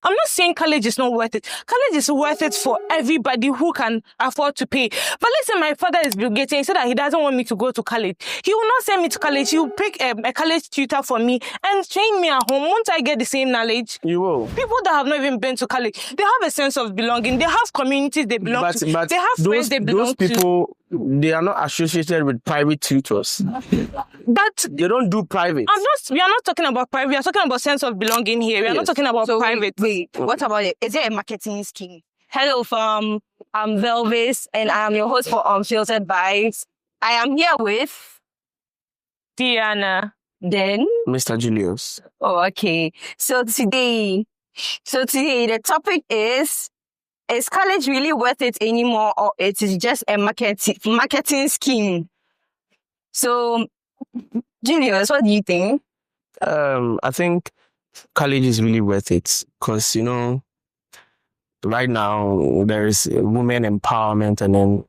I'm not saying college is not worth it. College is worth it for everybody who can afford to pay. But let's say my father is Bill Gates and he said that he doesn't want me to go to college. He will not send me to college. He will pick a college tutor for me and train me at home. Won't I get the same knowledge? You will. People that have not even been to college, they have a sense of belonging. They have communities they belong to. They have friends they belong to. Those people, they are not associated with private tutors. But they don't do private. We are not talking about private. We are talking about sense of belonging here. We are not talking about private. Wait, what about it? Is it a marketing scheme? Hello, I'm Velvis, and I'm your host for Unfiltered Vibes. I am here with Deana. Then Mr. Julius. Oh, okay. So today the topic is college really worth it anymore, or it is just a marketing scheme? So, Julius, what do you think? I think college is really worth it because, right now there is women empowerment and then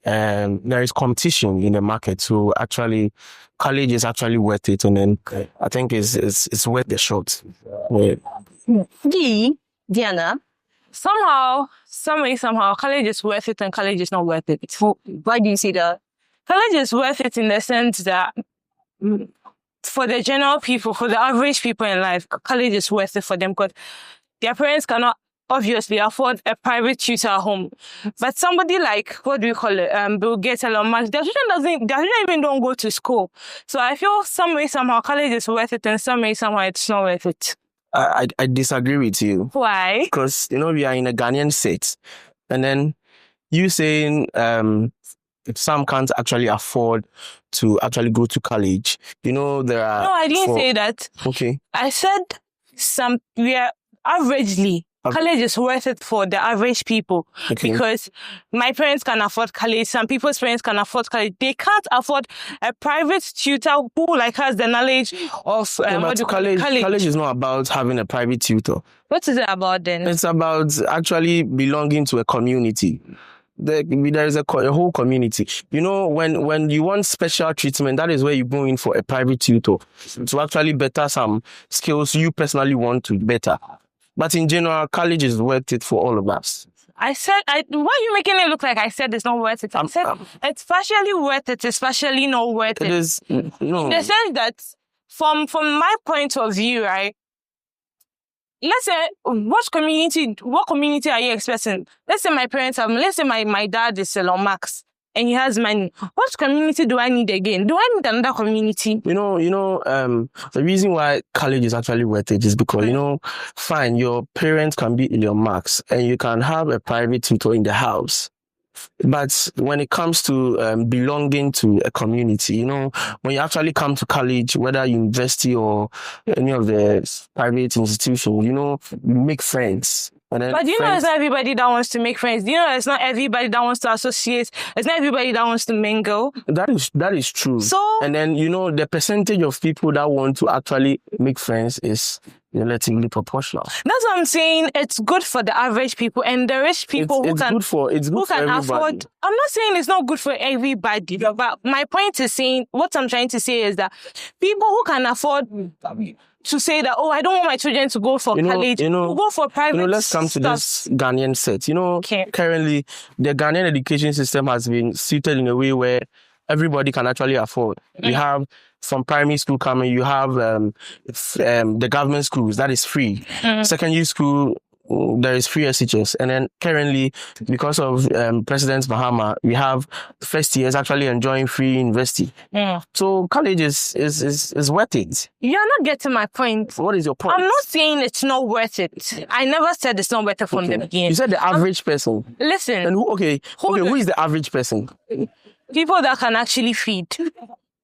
there is competition in the market. So actually, college is actually worth it. And then I think it's worth the shot. Yeah. Deana? Somehow, college is worth it and college is not worth it. Why do you say that? College is worth it in the sense that for the general people, for the average people in life, college is worth it for them because their parents cannot obviously afford a private tutor at home. But somebody like, what do we call it, Bill Gates, Elon Musk, their children even don't go to school. So I feel some way, somehow, college is worth it and some way, somehow, it's not worth it. I disagree with you. Why? Because, we are in a Ghanaian state. And then you saying some can't actually afford to actually go to college. There are... No, I didn't say that. Okay. I said we are averagely. College is worth it for the average people because my parents can afford college. Some people's parents can afford college. They can't afford a private tutor who has the knowledge of college is not about having a private tutor. What is it about then? It's about actually belonging to a community. There is a whole community. When you want special treatment, that is where you go in for a private tutor to actually better some skills you personally want to better. But in general, college is worth it for all of us. I said, why are you making it look like I said it's not worth it? I said it's partially worth it, it's partially not worth it. It is, no. In the sense that, from my point of view, right? Let's say, what community are you expecting? Let's say my parents let's say my dad is Elon Musk. And he has money. What community do I need again? Do I need another community? The reason why college is actually worth it is because, fine, your parents can be Elon Musk and you can have a private tutor in the house. But when it comes to belonging to a community, when you actually come to college, whether university or any of the private institutions, you make friends. But it's not everybody that wants to make friends. It's not everybody that wants to associate. It's not everybody that wants to mingle. That is true. So, and then, the percentage of people that want to actually make friends is relatively proportional. That's what I'm saying. It's good for the average people and the rich people who can afford. I'm not saying it's not good for everybody, but my point is saying, what I'm trying to say is that people who can afford to say that, I don't want my children to go for college, go for private. Let's come to this Ghanaian set. Currently, the Ghanaian education system has been suited in a way where everybody can actually afford. We have from primary school coming, you have the government schools, that is free. Secondary school, there is free SHS. And then currently, because of President Mahama, we have first years actually enjoying free university. So college is worth it. You're not getting my point. What is your point? I'm not saying it's not worth it. I never said it's not worth it from the beginning. You said the average person. Listen. And who is the average person? People that can actually feed.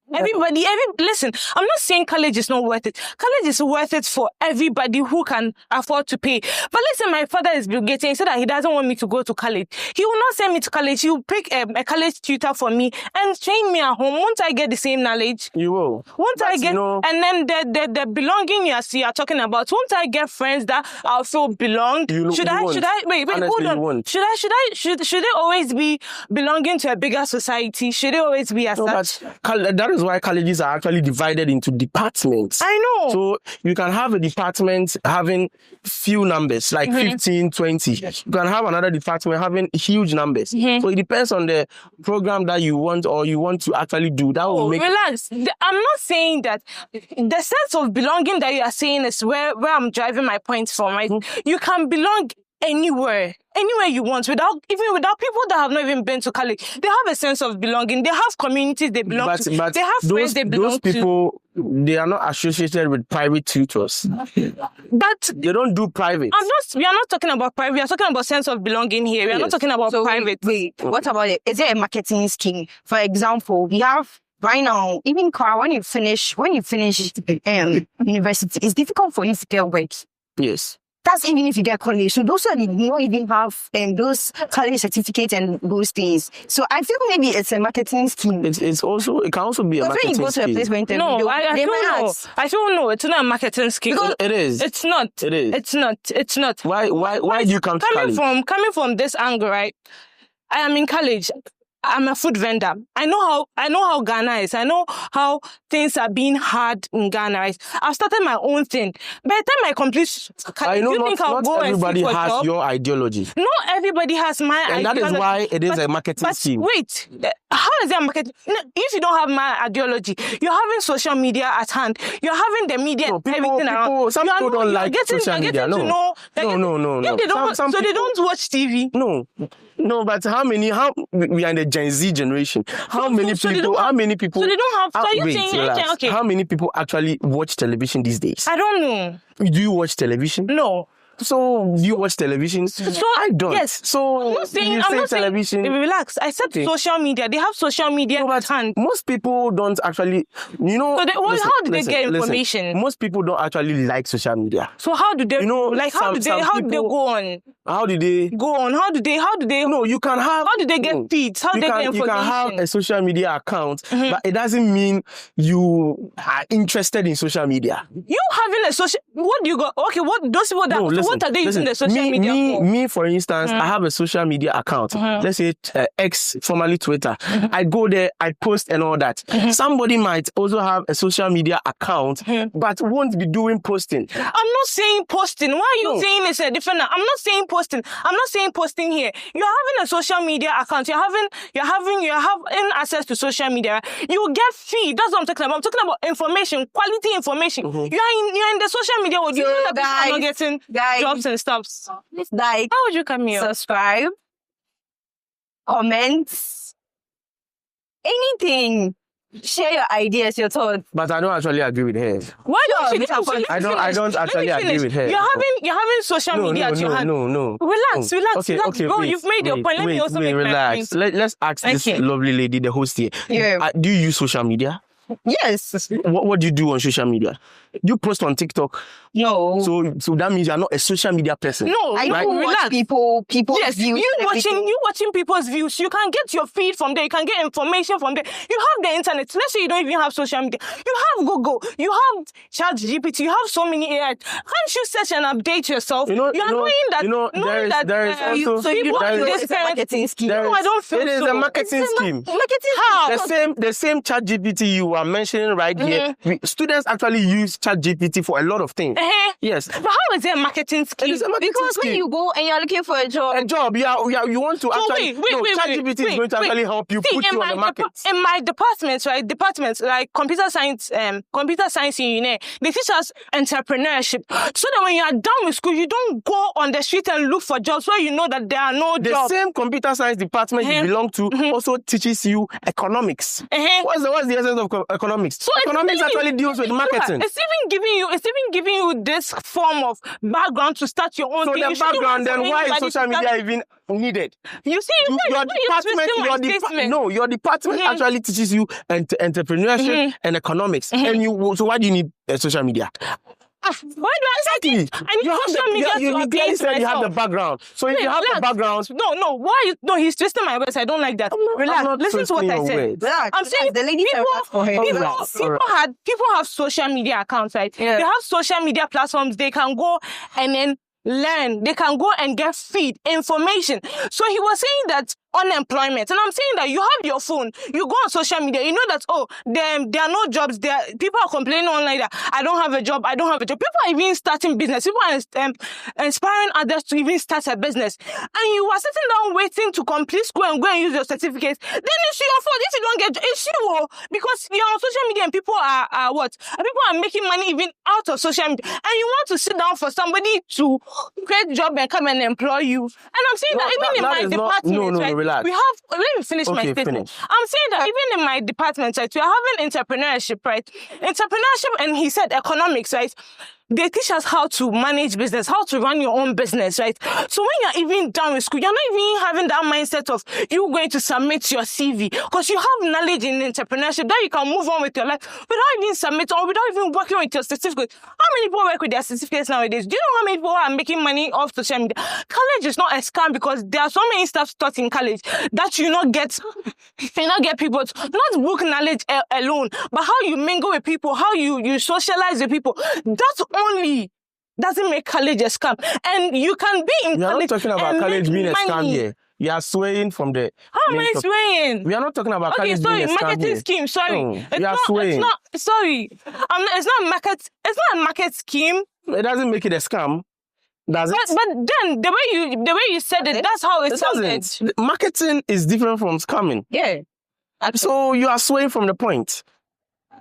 Listen, I'm not saying college is not worth it. College is worth it for everybody who can afford to pay. But let's say my father is Bill Gates and he said that he doesn't want me to go to college. He will not send me to college. He will pick a college tutor for me and train me at home. Won't I get the same knowledge? You will. Won't I get, and then the belonging you are talking about, won't I get friends that I'll feel belonged? Should I, wait, hold on. Should they always be belonging to a bigger society? Should they always be as such? That is why colleges are actually divided into departments. I know. So you can have a department having few numbers, like 15, 20. You can have another department having huge numbers. So it depends on the program that you want or you want to actually do. That will make... Relax. I'm not saying that. The sense of belonging that you are saying is where I'm driving my points from, right? You can belong anywhere you want, without people that have not even been to college. They have a sense of belonging. They have communities they belong to. They have friends they belong to. Those people, they are not associated with private tutors. But they don't do private. We are not talking about private. We are talking about sense of belonging here. We are not talking about private. Wait, what about it? Is there a marketing scheme? For example, we have right now, even when you finish university, it's difficult for you to get work. Yes. That's even if you get college. So those are the don't even have those college certificates and those things. So I feel maybe it's a marketing scheme. It can also be a marketing scheme. When you go to a place where interview, I feel no. It's not a marketing scheme. Because it is. It's not. It is. It's not. Why do you come to college? Coming from this angle, right? I am in college. I'm a food vendor. I know how Ghana is. I know how things are being hard in Ghana. Right? I've started my own thing. By the time I complete, I know not everybody has your ideology. Not everybody has my ideology. And that is why it is a marketing scheme. Wait, how is it a marketing? If you don't have my ideology, you're having social media at hand. You're having the media and everything around. Some people don't like social media. No. So they don't watch TV. No, but how we are in the Gen Z generation. How many people? So they don't have. So are you saying, okay? How many people actually watch television these days? I don't know. Do you watch television? No. So you watch television? So I don't. Yes. So I'm not saying television. Relax. I said social media. They have social media at hand. Most people don't actually, So how do they get information? Most people don't actually like social media. So how do they? How do they go on? How do they go on? How do they? No, you can have. How do they get feeds? How do they get information? You can have a social media account, but it doesn't mean you are interested in social media. You having a social? What do you got? Okay, what those people that? What are they using the social media for? Me, for instance, I have a social media account. Let's say X, formerly Twitter. I go there, I post and all that. Somebody might also have a social media account, but won't be doing posting. I'm not saying posting. Why are you saying it's a different? I'm not saying posting. I'm not saying posting here. You're having a social media account. You're having access to social media. You get feed. That's what I'm talking about. I'm talking about information, quality information. You're in the social media world. You know that people are not getting jobs and stuff. Like, how would you come here? Subscribe, comment, anything. Share your ideas, your thoughts. But I don't actually agree with her. Why don't you? I don't actually agree with her. You're having social media at your hand. No. Relax. Okay, Go. You've made your point. Let me also make my point. Let's ask this lovely lady, the host here. Yeah. Do you use social media? Yes. What do you do on social media? You post on TikTok? No. So that means you're not a social media person. No, I don't watch people's yes, views. You watching people's views. You can get your feed from there. You can get information from there. You have the internet. Let's say you don't even have social media. You have Google. You have ChatGPT. You have so many AI. Can't you search and update yourself? There is a marketing scheme. No, I don't feel it is a marketing scheme. How? The same ChatGPT you are mentioning right here. Students actually use ChatGPT for a lot of things. Yes. But how is it a marketing scheme? It is a marketing scheme. When you go and you're looking for a job. You want to actually... ChatGPT is going to actually help you put you on the market. In my departments, like computer science in uni, they teach us entrepreneurship. So that when you are done with school, you don't go on the street and look for jobs where you know that there are no jobs. The same computer science department you belong to also teaches you economics. What's the essence of economics? So economics actually deals with marketing. It's even giving you this form of background to start your own thing. So the background, then why is social media even needed? You see, your department actually teaches you entrepreneurship and economics. And so why do you need social media? Why do I need social media to update said you have the background. So if you have the baground... No, he's twisting my words. I don't like that. Relax. Listen to what I said. I'm saying the lady people have social media accounts, right? Yeah. They have social media platforms. They can go and then learn. They can go and get feed, information. So he was saying that unemployment. And I'm saying that you have your phone, you go on social media, you know that, there are no jobs there. People are complaining online that I don't have a job. People are even starting business. People are inspiring others to even start a business. And you are sitting down waiting to complete school and go and use your certificates. Then it's your fault if you don't get it's you, because you're on social media and people are what? And people are making money even out of social media. And you want to sit down for somebody to create a job and come and employ you. And I'm saying that even in my department, right, relax. we have, let me finish my statement. Finish. I'm saying that even in my department, right, we are having entrepreneurship, right? Entrepreneurship, and he said economics, right? They teach us how to manage business, how to run your own business, right? So when you're even done with school, you're not even having that mindset of you going to submit your CV, because you have knowledge in entrepreneurship that you can move on with your life without even submitting or without even working with your certificate. How many people work with their certificates nowadays? Do you know how many people are making money off social media? College is not a scam, because there are so many stuff taught in college that you not get people to, not book knowledge alone, but how you mingle with people, how you socialize with people. That's only doesn't make college a scam. And you can be in college. We are not talking about college being a scam here. You are swaying from the... How am I swaying? We are not talking about college being a scam marketing here. scheme, sorry. No, you are swaying. It's not a market scheme. It doesn't make it a scam. Does it? But then the way you said it, that's how it sounded. Marketing is different from scamming. Yeah. So you are swaying from the point.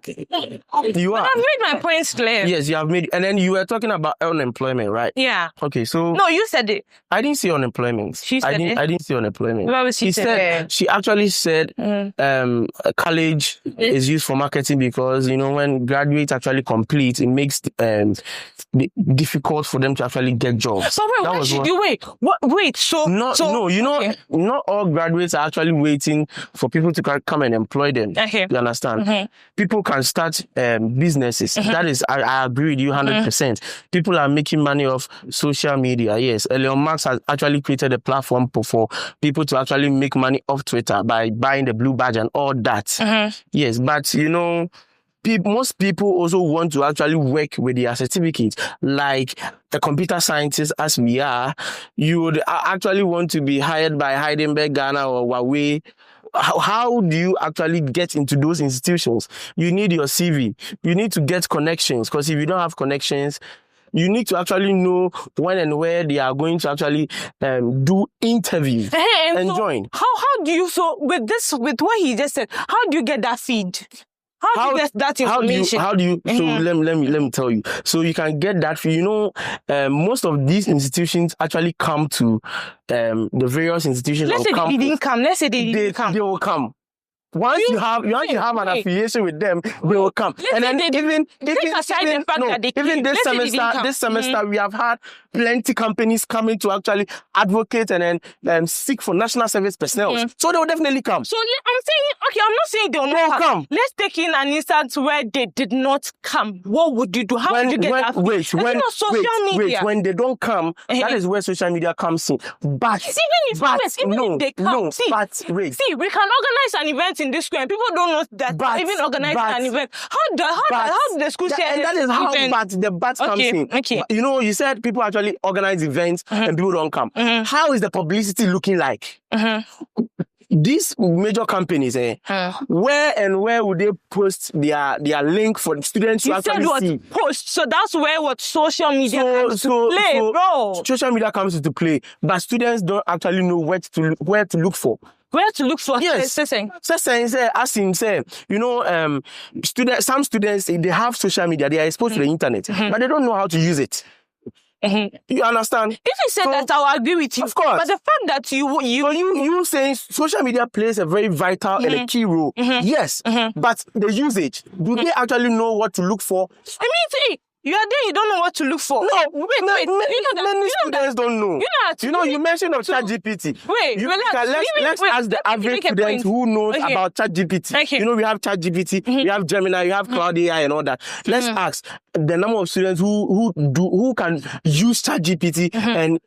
You are. I've made my points clear. Yes, you have made. And then you were talking about unemployment, right? Yeah. Okay, so no, you said it. I didn't see unemployment. She said it. I didn't see unemployment. What was she said? She actually said college is used for marketing because when graduates actually complete, it makes difficult for them to actually get jobs. So wait, wait. So not all graduates are actually waiting for people to come and employ them. Okay. You understand? Mm-hmm. People can start businesses. Mm-hmm. That is, I agree with you 100%. Mm-hmm. People are making money off social media. Yes, Elon Musk has actually created a platform for people to actually make money off Twitter by buying the blue badge and all that. Mm-hmm. Yes, but most people also want to actually work with their certificates, like a computer scientist as we are. You would actually want to be hired by Heidelberg, Ghana, or Huawei. How do you actually get into those institutions? You need your CV. You need to get connections, because if you don't have connections, you need to actually know when and where they are going to actually do interviews and so join. How do you, with what he just said, how do you get that feed? How do you get that information? How do you so let me tell you. So you can get that feed. Most of these institutions actually come to the various institutions. Let's say they didn't come. They will come. Once you have an affiliation with them, they will come. And then even this semester we have had plenty companies coming to actually advocate and then seek for national service personnel. Mm-hmm. So they will definitely come. So I'm not saying they will not come. Let's take in an instance where they did not come. What would you do? How would you get that? When they don't come, that is where social media comes in. But if they come, see, we can organize an event in this school and people don't know that even organize an event. How do the school say that is how the bat comes in. Okay. You said people actually organize events and people don't come. Mm-hmm. How is the publicity looking like? Mm-hmm. These major companies, where would they post their link for the students to actually see? Post. So that's where social media comes to play, bro. Social media comes to play, but students don't actually know where to look for. Where to look for? Yes. Some students, they have social media, they are exposed to the internet, but they don't know how to use it. Mm-hmm. You understand? If you say that, I'll agree with you. Of course. But the fact that you saying social media plays a very vital and a key role. Mm-hmm. Yes. Mm-hmm. But the usage, do they actually know what to look for? You are there, you don't know what to look for. No, wait. Many students don't know. You mentioned of ChatGPT. Let's ask the average student who knows about ChatGPT. Okay. We have ChatGPT, we have Gemini, we have Cloud AI and all that. Let's ask the number of students who can use ChatGPT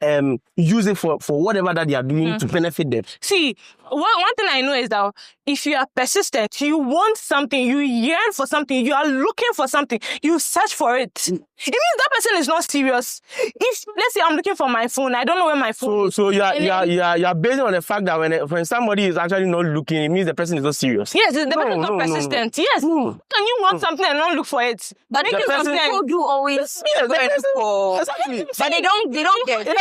and use it for whatever that they are doing to benefit them. See, one thing I know is that if you are persistent, you want something, you yearn for something, you are looking for something, you search for it. It means that person is not serious. If let's say I'm looking for my phone, I don't know where my phone is. So you're based on the fact that when somebody is actually not looking, it means the person is not serious. Yes, the person is not persistent. Yes. Can you want something and not look for it? But people do always for exactly. But they don't get it.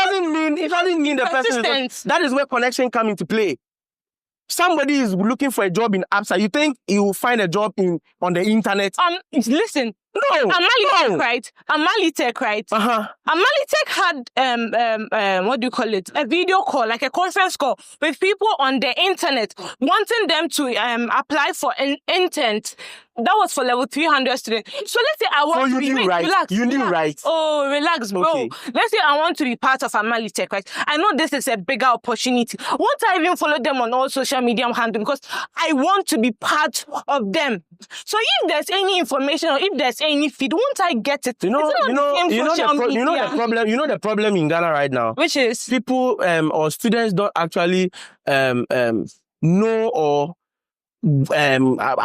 Doesn't mean the person is not, that is where connection come into play. Somebody is looking for a job in Absa. You think he will find a job on the internet? Listen. No. Amalitech, right? Amalitech, right? Amalitech had what do you call it? A video call, like a conference call with people on the internet, wanting them to apply for an intent. That was for level 300 students. So let's say I want to be relax. You knew right. Oh, relax, bro. Okay. Let's say I want to be part of Amalitech, right? I know this is a bigger opportunity. Won't I even follow them on all social media handles because I want to be part of them? So if there's any information or if there's any feed, won't I get it? You know the problem in Ghana right now, which is people or students don't actually know or I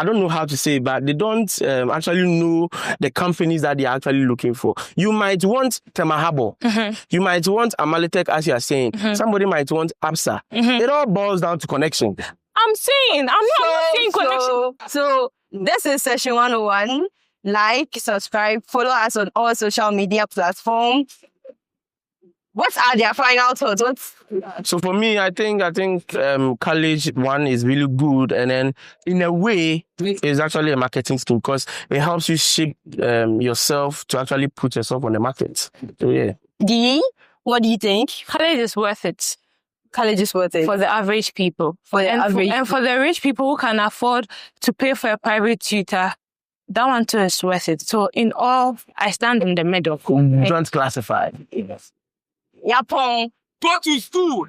don't know how to say, but they don't actually know the companies that they are actually looking for. You might want Temahabo. You might want Amalitech, as you are saying. Somebody might want Absa. It all boils down to connection. I'm not saying connection. So this is session 101. Like, subscribe, follow us on all social media platforms. What are their final thoughts? So for me, I think college one is really good, and then in a way, it's actually a marketing scheme because it helps you shape yourself to actually put yourself on the market. So yeah. Dee, what do you think? College is worth it. College is worth it for the average people. And for the rich people who can afford to pay for a private tutor, that one too is worth it. So in all, I stand in the middle. Don't classify. Yapon. Go to school.